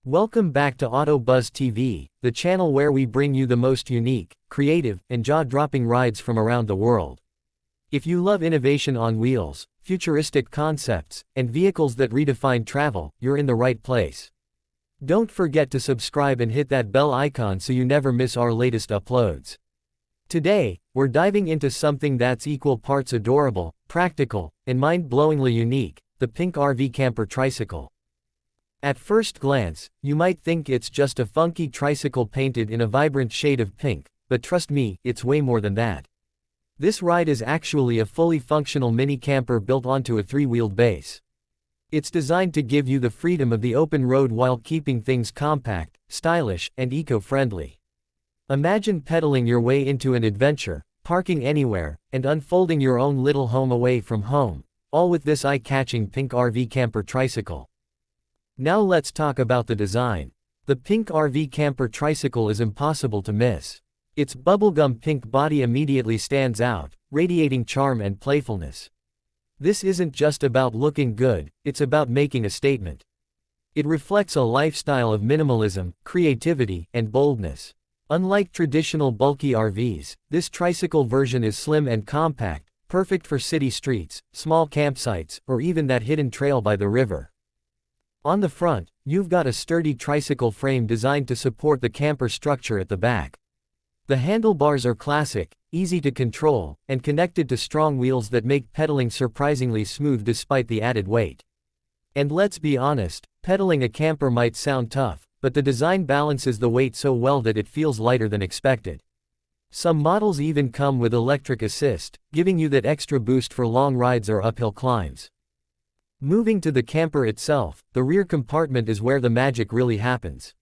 Welcome back to Auto Buzz TV, the channel where we bring you the most unique, creative, and jaw-dropping rides from around the world. If you love innovation on wheels, futuristic concepts, and vehicles that redefine travel, you're in the right place. Don't forget to subscribe and hit that bell icon so you never miss our latest uploads. Today, we're diving into something that's equal parts adorable, practical, and mind-blowingly unique: the pink RV camper tricycle. At first glance, you might think it's just a funky tricycle painted in a vibrant shade of pink, but trust me, it's way more than that. This ride is actually a fully functional mini camper built onto a three-wheeled base. It's designed to give you the freedom of the open road while keeping things compact, stylish, and eco-friendly. Imagine pedaling your way into an adventure, parking anywhere, and unfolding your own little home away from home, all with this eye-catching pink RV camper tricycle. Now let's talk about the design. The pink RV camper tricycle is impossible to miss. Its bubblegum pink body immediately stands out, radiating charm and playfulness. This isn't just about looking good, it's about making a statement. It reflects a lifestyle of minimalism, creativity, and boldness. Unlike traditional bulky RVs, this tricycle version is slim and compact, perfect for city streets, small campsites, or even that hidden trail by the river. On the front, you've got a sturdy tricycle frame designed to support the camper structure at the back. The handlebars are classic, easy to control, and connected to strong wheels that make pedaling surprisingly smooth despite the added weight. And let's be honest, pedaling a camper might sound tough, but the design balances the weight so well that it feels lighter than expected. Some models even come with electric assist, giving you that extra boost for long rides or uphill climbs. Moving to the camper itself, the rear compartment is where the magic really happens.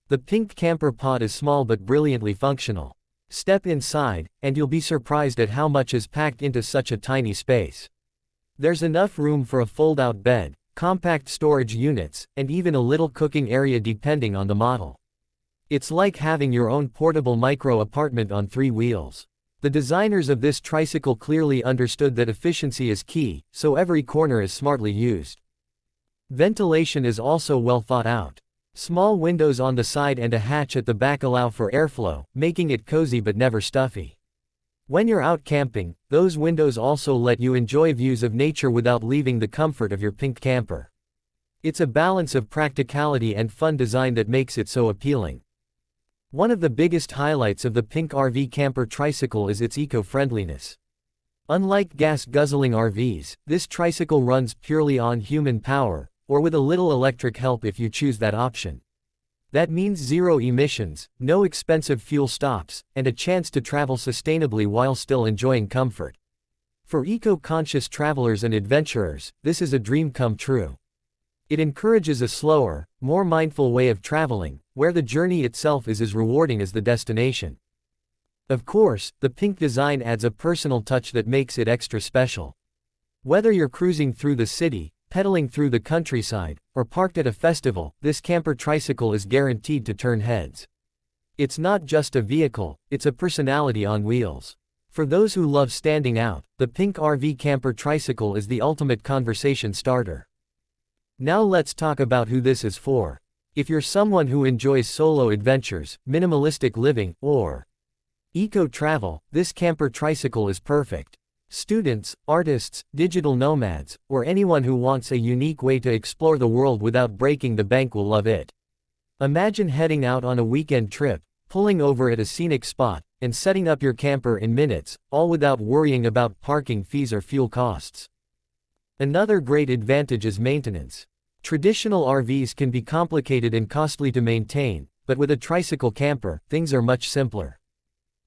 The pink camper pod is small but brilliantly functional. Step inside, and you'll be surprised at how much is packed into such a tiny space. There's enough room for a fold-out bed, compact storage units, and even a little cooking area depending on the model. It's like having your own portable micro-apartment on three wheels. The designers of this tricycle clearly understood that efficiency is key, so every corner is smartly used. Ventilation is also well thought out. Small windows on the side and a hatch at the back allow for airflow, making it cozy but never stuffy. When you're out camping, those windows also let you enjoy views of nature without leaving the comfort of your pink camper. It's a balance of practicality and fun design that makes it so appealing. One of the biggest highlights of the pink RV camper tricycle is its eco-friendliness. Unlike gas-guzzling RVs, this tricycle runs purely on human power, or with a little electric help if you choose that option. That means zero emissions, no expensive fuel stops, and a chance to travel sustainably while still enjoying comfort. For eco-conscious travelers and adventurers, this is a dream come true. It encourages a slower, more mindful way of traveling, where the journey itself is as rewarding as the destination. Of course, the pink design adds a personal touch that makes it extra special. Whether you're cruising through the city, pedaling through the countryside, or parked at a festival, this camper tricycle is guaranteed to turn heads. It's not just a vehicle, it's a personality on wheels. For those who love standing out, the pink RV camper tricycle is the ultimate conversation starter. Now let's talk about who this is for. If you're someone who enjoys solo adventures, minimalistic living, or eco-travel, this camper tricycle is perfect. Students, artists, digital nomads, or anyone who wants a unique way to explore the world without breaking the bank will love it. Imagine heading out on a weekend trip, pulling over at a scenic spot, and setting up your camper in minutes, all without worrying about parking fees or fuel costs. Another great advantage is maintenance. Traditional RVs can be complicated and costly to maintain, but with a tricycle camper, things are much simpler.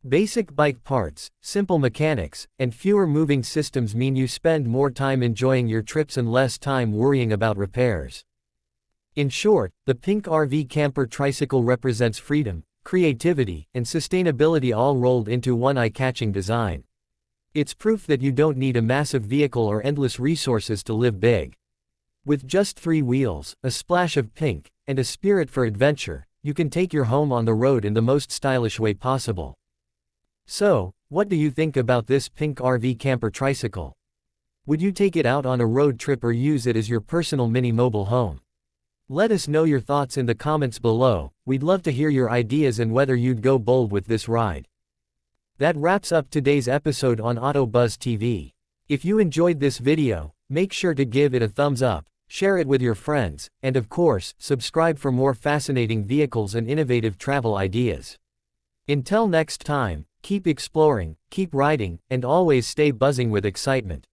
Basic bike parts, simple mechanics, and fewer moving systems mean you spend more time enjoying your trips and less time worrying about repairs. In short, the pink RV camper tricycle represents freedom, creativity, and sustainability all rolled into one eye-catching design. It's proof that you don't need a massive vehicle or endless resources to live big. With just three wheels, a splash of pink, and a spirit for adventure, you can take your home on the road in the most stylish way possible. So, what do you think about this pink RV camper tricycle? Would you take it out on a road trip or use it as your personal mini mobile home? Let us know your thoughts in the comments below. We'd love to hear your ideas and whether you'd go bold with this ride. That wraps up today's episode on AutoBuzz TV. If you enjoyed this video, make sure to give it a thumbs up, share it with your friends, and of course, subscribe for more fascinating vehicles and innovative travel ideas. Until next time, keep exploring, keep riding, and always stay buzzing with excitement.